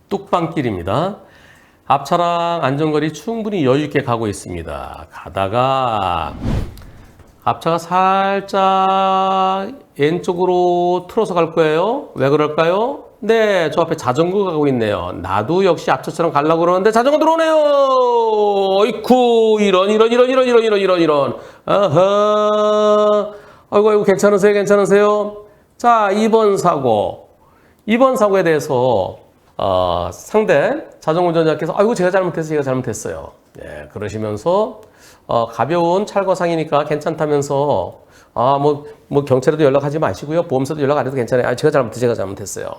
뚝방길입니다. 앞차랑 안전거리 충분히 여유있게 가고 있습니다. 가다가 앞차가 살짝 왼쪽으로 틀어서 갈 거예요. 왜 그럴까요? 네, 저 앞에 자전거가 가고 있네요. 나도 역시 앞차처럼 가려고 그러는데 자전거 들어오네요. 어이쿠, 이런. 아하. 아이고, 괜찮으세요? 자, 2번 사고. 2번 사고에 대해서 상대 자전거 운전자께서 아이고 제가 잘못했어요. 예, 그러시면서 가벼운 찰거상이니까 괜찮다면서 뭐 경찰에도 연락하지 마시고요. 보험사도 연락 안 해도 괜찮아요. 제가 잘못했어요.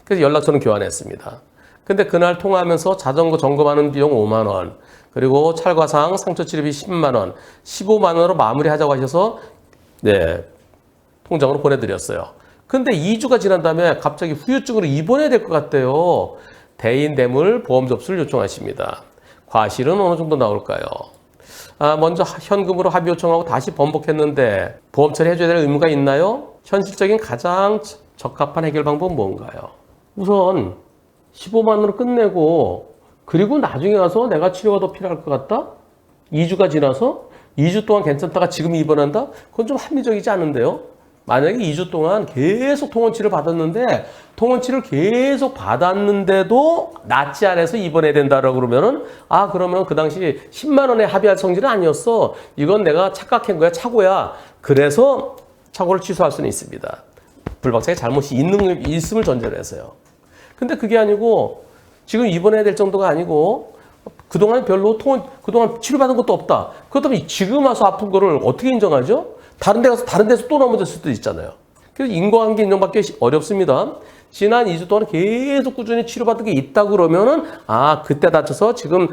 그래서 연락처는 교환했습니다. 근데 그날 통화하면서 자전거 점검하는 비용 5만 원, 그리고 찰과상 상처 치료비 10만 원, 15만 원으로 마무리하자고 하셔서 네, 통장으로 보내드렸어요. 근데 2주가 지난 다음에 갑자기 후유증으로 입원해야 될 것 같대요. 대인 대물 보험 접수를 요청하십니다. 과실은 어느 정도 나올까요? 먼저 현금으로 합의 요청하고 다시 번복했는데 보험 처리해줘야 될 의무가 있나요? 현실적인 가장 적합한 해결 방법은 뭔가요? 우선 15만 원으로 끝내고 그리고 나중에 가서 내가 치료가 더 필요할 것 같다? 2주가 지나서 2주 동안 괜찮다가 지금 입원한다? 그건 좀 합리적이지 않은데요? 만약에 2주 동안 계속 통원치를 받았는데 통원치를 계속 받았는데도 낫지 않아서 입원해야 된다라고 그러면은 그러면 그 당시 10만 원에 합의할 성질은 아니었어. 이건 내가 착각한 거야. 착오야. 그래서 착오를 취소할 수는 있습니다. 불박차의 잘못이 있음을 전제로 해서요. 근데 그게 아니고 지금 입원해야 될 정도가 아니고 그동안 별로 그동안 치료받은 것도 없다. 그렇다면 지금 와서 아픈 거를 어떻게 인정하죠? 다른 데서 또 넘어졌을 수도 있잖아요. 그래서 인과관계 인정받기 어렵습니다. 지난 2주 동안 계속 꾸준히 치료받은 게 있다 그러면은 그때 다쳐서 지금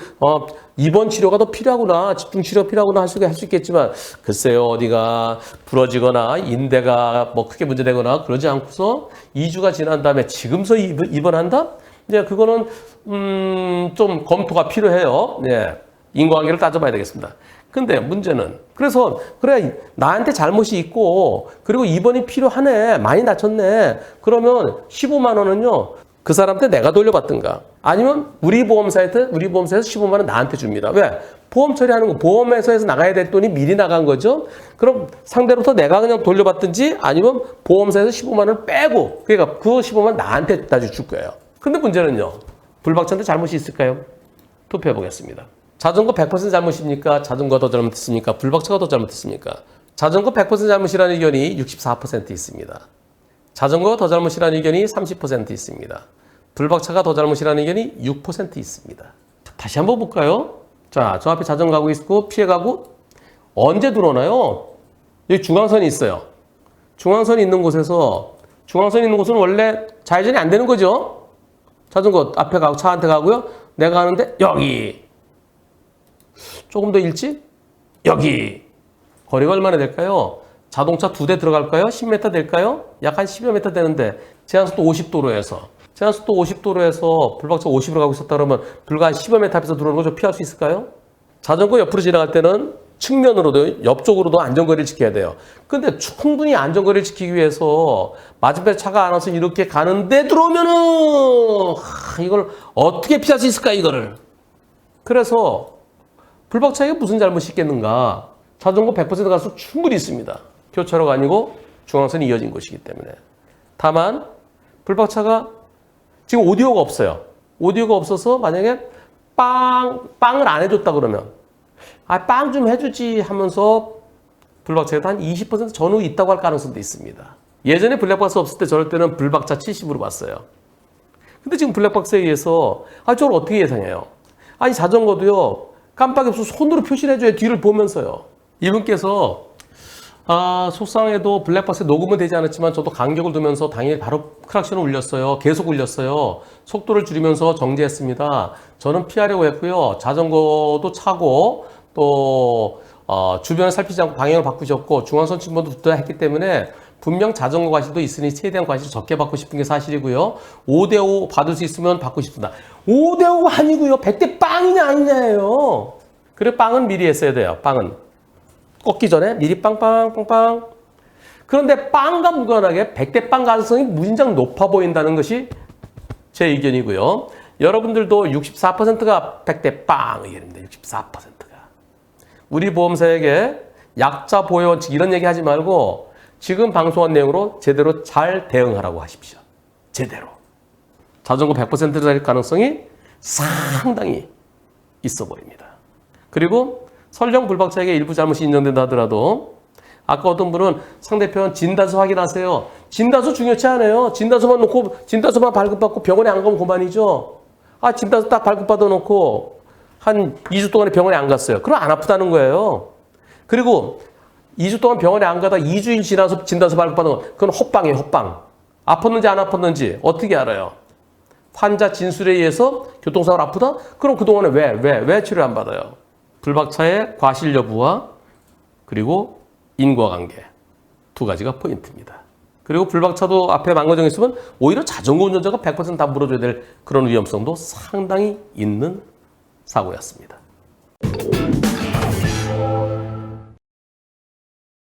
입원 치료가 더 필요하구나, 집중 치료가 필요하구나 할 수 있겠지만 글쎄요, 어디가 부러지거나 인대가 뭐 크게 문제되거나 그러지 않고서 2주가 지난 다음에 지금서 입원한다? 이제 그거는 좀 검토가 필요해요. 네. 인과관계를 따져봐야 되겠습니다. 근데 문제는 그래서 그래 나한테 잘못이 있고 그리고 입원이 필요하네, 많이 다쳤네, 그러면 15만 원은요 그 사람한테 내가 돌려받든가 아니면 우리 보험사에서 15만 원 나한테 줍니다. 왜? 보험 처리하는 거, 보험회사에서 나가야 될 돈이 미리 나간 거죠. 그럼 상대로부터 내가 그냥 돌려받든지 아니면 보험사에서 15만 원을 빼고 그러니까 그 15만 원 나한테 다시 줄 거예요. 근데 문제는요, 불박차한테 잘못이 있을까요? 투표해 보겠습니다. 자전거 100% 잘못입니까? 자전거가 더 잘못했습니까? 불박차가 더 잘못했습니까? 자전거 100% 잘못이라는 의견이 64% 있습니다. 자전거가 더 잘못이라는 의견이 30% 있습니다. 불박차가 더 잘못이라는 의견이 6% 있습니다. 다시 한번 볼까요? 자, 저 앞에 자전거 가고 있고 피해가고 언제 들어오나요? 여기 중앙선이 있어요. 중앙선이 있는 곳은 원래 좌회전이 안 되는 거죠? 자전거 앞에 가고 차한테 가고요. 내가 가는데 여기. 조금 더 일찍? 여기. 거리가 얼마나 될까요? 자동차 2대 들어갈까요? 10m 될까요? 약 한 10여 m 되는데 제한속도 50도로 해서 불박차 50으로 가고 있었다 그러면 불과 한 10여 m 앞에서 들어오는 거 좀 피할 수 있을까요? 자전거 옆으로 지나갈 때는 측면으로도 옆쪽으로도 안전거리를 지켜야 돼요. 근데 충분히 안전거리를 지키기 위해서 맞은편에 차가 안 와서 이렇게 가는데 들어오면은 이걸 어떻게 피할 수 있을까 이거를. 그래서 불박차에게 무슨 잘못이 있겠는가? 자전거 100% 가수 충분히 있습니다. 교차로가 아니고 중앙선이 이어진 곳이기 때문에. 다만 불박차가 지금 오디오가 없어요. 오디오가 없어서 만약에 빵을 안 해줬다 그러면 빵 좀 해주지 하면서 불박차에도 한 20% 전후 있다고 할 가능성도 있습니다. 예전에 블랙박스 없을 때 저럴 때는 불박차 70으로 봤어요. 근데 지금 블랙박스에 의해서 저걸 어떻게 예상해요? 자전거도요. 깜빡이 없어 손으로 표시를 해줘야 뒤를 보면서요. 이분께서 속상해도 블랙박스에 녹음은 되지 않았지만 저도 간격을 두면서 당연히 바로 크락션을 울렸어요. 계속 울렸어요. 속도를 줄이면서 정지했습니다. 저는 피하려고 했고요. 자전거도 차고 또 주변을 살피지 않고 방향을 바꾸셨고 중앙선 침범도 붙어야 했기 때문에 분명 자전거 과실도 있으니 최대한 과실 적게 받고 싶은 게 사실이고요. 5대5 받을 수 있으면 받고 싶습니다. 5대5가 아니고요. 100대 빵이냐 아니냐예요. 그래 빵은 미리 했어야 돼요. 빵은 꺾기 전에 미리 빵빵빵빵. 그런데 빵과 무관하게 100대 빵 가능성이 무진장 높아 보인다는 것이 제 의견이고요. 여러분들도 64%가 100대 빵 의견입니다. 64%가. 우리 보험사에게 약자 보호 원칙 이런 얘기 하지 말고 지금 방송한 내용으로 제대로 잘 대응하라고 하십시오. 제대로. 자전거 100%될 가능성이 상당히 있어 보입니다. 그리고 설령 불박차에게 일부 잘못이 인정된다 하더라도 아까 어떤 분은 상대편 진단서 확인하세요. 진단서 중요치 않아요. 진단서만 놓고 진단서만 발급받고 병원에 안 가면 그만이죠. 아, 진단서 딱 발급받아 놓고 한 2주 동안에 병원에 안 갔어요. 그럼 안 아프다는 거예요. 그리고 2주 동안 병원에 안 가다 2주일 지나서 진단서 발급받은 건 그건 헛방이에요. 헛방. 아팠는지 안 아팠는지 어떻게 알아요? 환자 진술에 의해서 교통사고로 아프다? 그럼 그동안에 왜 치료 안 받아요? 불박차의 과실 여부와 그리고 인과관계 두 가지가 포인트입니다. 그리고 불박차도 앞에 망가져 있으면 오히려 자전거 운전자가 100% 다 물어줘야 될 그런 위험성도 상당히 있는 사고였습니다.